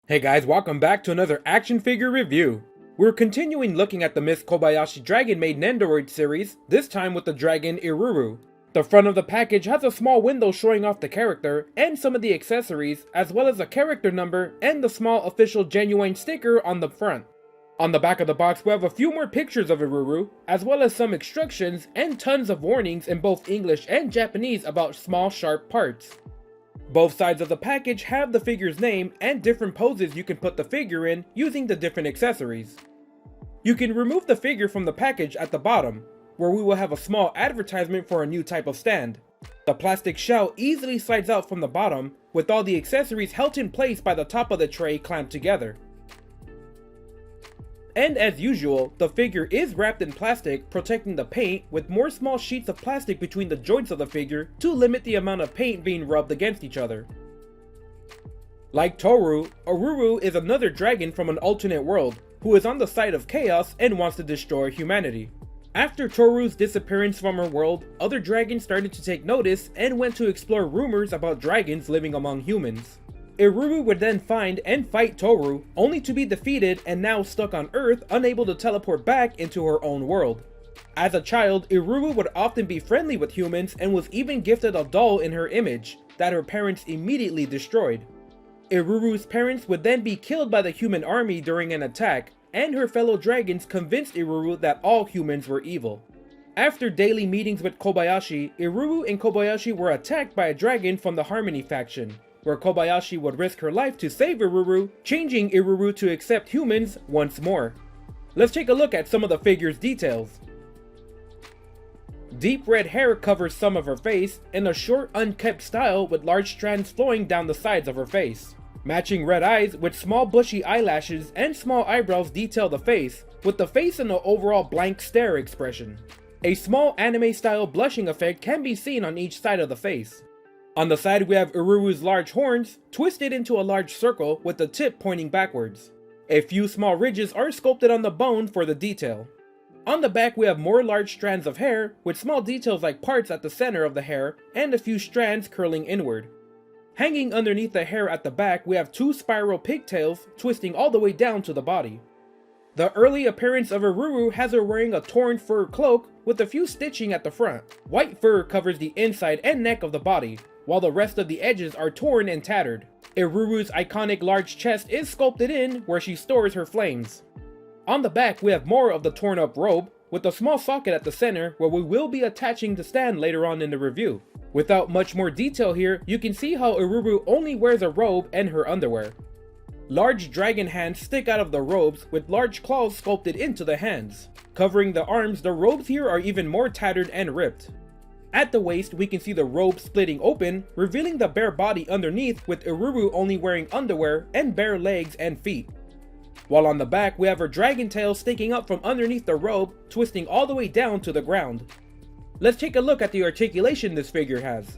Hey guys, welcome back to another action figure review. We're continuing looking at the Miss Kobayashi Dragon Maid Nendoroid series, this time with the dragon Iruru. The front of the package has a small window showing off the character and some of the accessories, as well as a character number and the small official genuine sticker on the front. On the back of the box we have a few more pictures of Iruru, as well as some instructions and tons of warnings in both English and Japanese about small sharp parts. Both sides of the package have the figure's name and different poses you can put the figure in using the different accessories. You can remove the figure from the package at the bottom, where we will have a small advertisement for a new type of stand. The plastic shell easily slides out from the bottom, with all the accessories held in place by the top of the tray clamped together. And as usual, the figure is wrapped in plastic, protecting the paint with more small sheets of plastic between the joints of the figure to limit the amount of paint being rubbed against each other. Like Tohru, Iruru is another dragon from an alternate world, who is on the side of chaos and wants to destroy humanity. After Tohru's disappearance from her world, other dragons started to take notice and went to explore rumors about dragons living among humans. Iruru would then find and fight Tohru, only to be defeated and now stuck on Earth, unable to teleport back into her own world. As a child, Iruru would often be friendly with humans and was even gifted a doll in her image, that her parents immediately destroyed. Iruru's parents would then be killed by the human army during an attack, and her fellow dragons convinced Iruru that all humans were evil. After daily meetings with Kobayashi, Iruru and Kobayashi were attacked by a dragon from the Harmony faction, where Kobayashi would risk her life to save Iruru, changing Iruru to accept humans once more. Let's take a look at some of the figure's details. Deep red hair covers some of her face, in a short unkept style with large strands flowing down the sides of her face. Matching red eyes with small bushy eyelashes and small eyebrows detail the face, with the face in an overall blank stare expression. A small anime-style blushing effect can be seen on each side of the face. On the side we have Iruru's large horns, twisted into a large circle with the tip pointing backwards. A few small ridges are sculpted on the bone for the detail. On the back we have more large strands of hair, with small details like parts at the center of the hair, and a few strands curling inward. Hanging underneath the hair at the back we have two spiral pigtails, twisting all the way down to the body. The early appearance of Iruru has her wearing a torn fur cloak, with a few stitching at the front. White fur covers the inside and neck of the body, while the rest of the edges are torn and tattered. Iruru's iconic large chest is sculpted in, where she stores her flames. On the back we have more of the torn up robe, with a small socket at the center where we will be attaching the stand later on in the review. Without much more detail here, you can see how Iruru only wears a robe and her underwear. Large dragon hands stick out of the robes, with large claws sculpted into the hands. Covering the arms, the robes here are even more tattered and ripped. At the waist, we can see the robe splitting open, revealing the bare body underneath, with Iruru only wearing underwear and bare legs and feet. While on the back, we have her dragon tail sticking up from underneath the robe, twisting all the way down to the ground. Let's take a look at the articulation this figure has.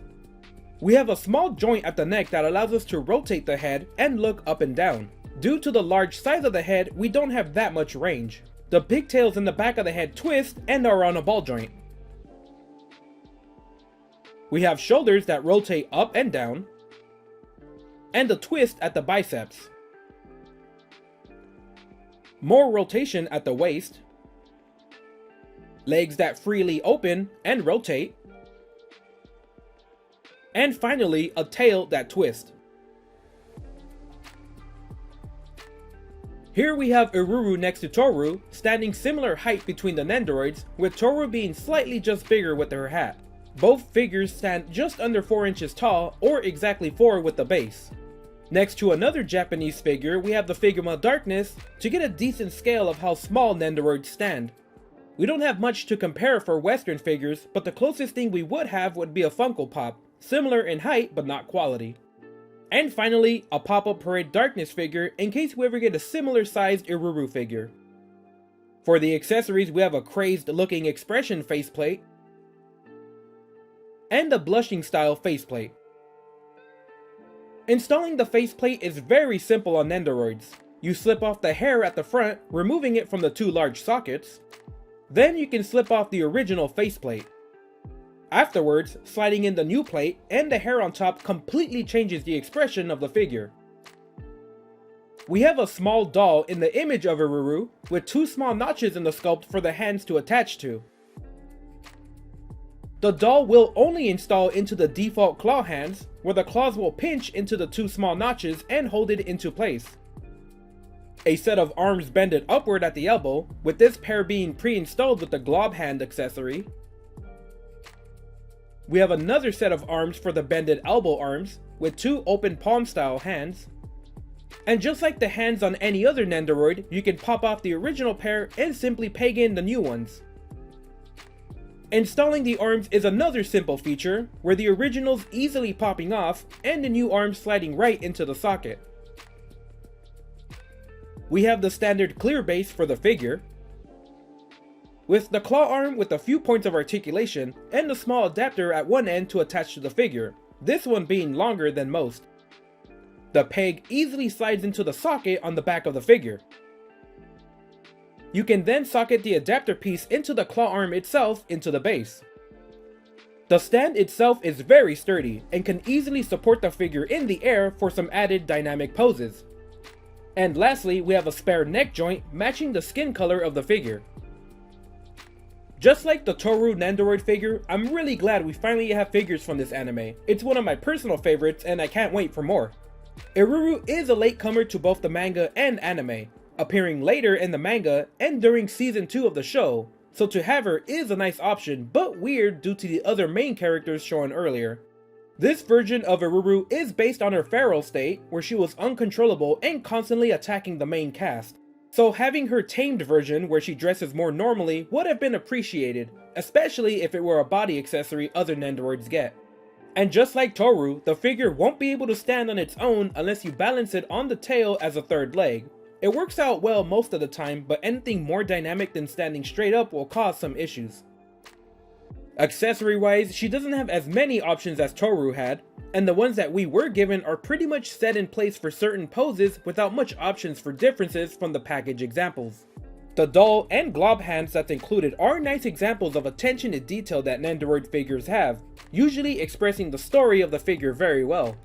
We have a small joint at the neck that allows us to rotate the head and look up and down. Due to the large size of the head, we don't have that much range. The pigtails in the back of the head twist and are on a ball joint. We have shoulders that rotate up and down, and a twist at the biceps. More rotation at the waist, legs that freely open and rotate, and finally a tail that twists. Here we have Iruru next to Tohru, standing similar height between the Nendoroids, with Tohru being slightly just bigger with her hat. Both figures stand just under 4 inches tall, or exactly 4 with the base. Next to another Japanese figure, we have the Figma Darkness, to get a decent scale of how small Nendoroids stand. We don't have much to compare for Western figures, but the closest thing we would have would be a Funko Pop, similar in height but not quality. And finally, a Pop-Up Parade Darkness figure, in case we ever get a similar sized Iruru figure. For the accessories we have a crazed looking expression faceplate, and a blushing style faceplate. Installing the faceplate is very simple on Nendoroids. You slip off the hair at the front, removing it from the two large sockets. Then you can slip off the original faceplate. Afterwards, sliding in the new plate and the hair on top completely changes the expression of the figure. We have a small doll in the image of Iruru, with 2 small notches in the sculpt for the hands to attach to. The doll will only install into the default claw hands, where the claws will pinch into the 2 small notches and hold it into place. A set of arms bended upward at the elbow, with this pair being pre-installed with the glob hand accessory. We have another set of arms for the bended elbow arms, with 2 open palm style hands. And just like the hands on any other Nendoroid, you can pop off the original pair and simply peg in the new ones. Installing the arms is another simple feature, where the originals easily popping off and the new arms sliding right into the socket. We have the standard clear base for the figure, with the claw arm with a few points of articulation and a small adapter at one end to attach to the figure, this one being longer than most. The peg easily slides into the socket on the back of the figure. You can then socket the adapter piece into the claw arm itself into the base. The stand itself is very sturdy and can easily support the figure in the air for some added dynamic poses. And lastly, we have a spare neck joint matching the skin color of the figure. Just like the Tohru Nendoroid figure, I'm really glad we finally have figures from this anime. It's one of my personal favorites and I can't wait for more. Iruru is a latecomer to both the manga and anime, appearing later in the manga and during season 2 of the show, so to have her is a nice option, but weird due to the other main characters shown earlier. This version of Iruru is based on her feral state, where she was uncontrollable and constantly attacking the main cast. So having her tamed version where she dresses more normally would have been appreciated, especially if it were a body accessory other Nendoroids get. And just like Tohru, the figure won't be able to stand on its own unless you balance it on the tail as a third leg. It works out well most of the time, but anything more dynamic than standing straight up will cause some issues. Accessory wise, she doesn't have as many options as Tohru had, and the ones that we were given are pretty much set in place for certain poses without much options for differences from the package examples. The doll and glob hands that's included are nice examples of attention to detail that Nendoroid figures have, usually expressing the story of the figure very well.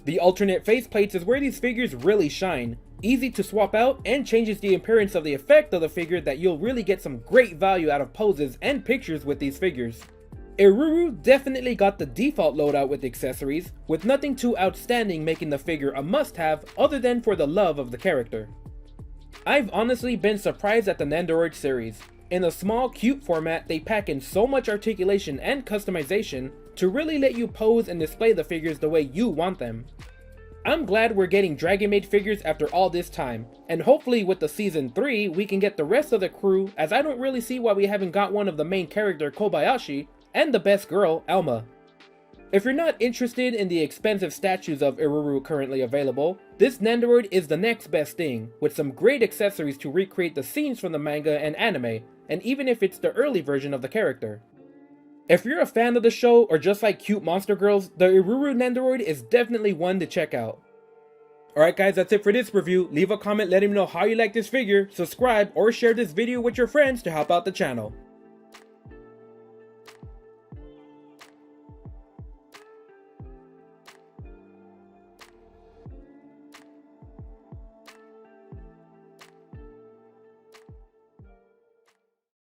The alternate faceplates is where these figures really shine, easy to swap out and changes the appearance of the effect of the figure that you'll really get some great value out of poses and pictures with these figures. Iruru definitely got the default loadout with accessories, with nothing too outstanding making the figure a must-have other than for the love of the character. I've honestly been surprised at the Nendoroid series. In a small, cute format, they pack in so much articulation and customization to really let you pose and display the figures the way you want them. I'm glad we're getting Dragon Maid figures after all this time, and hopefully with the season 3 we can get the rest of the crew, as I don't really see why we haven't got one of the main character Kobayashi and the best girl Alma. If you're not interested in the expensive statues of Iruru currently available, this Nendoroid is the next best thing, with some great accessories to recreate the scenes from the manga and anime, and even if it's the early version of the character. If you're a fan of the show or just like cute monster girls, the Iruru Nendoroid is definitely one to check out. Alright guys, that's it for this review. Leave a comment letting me know how you like this figure, subscribe, or share this video with your friends to help out the channel.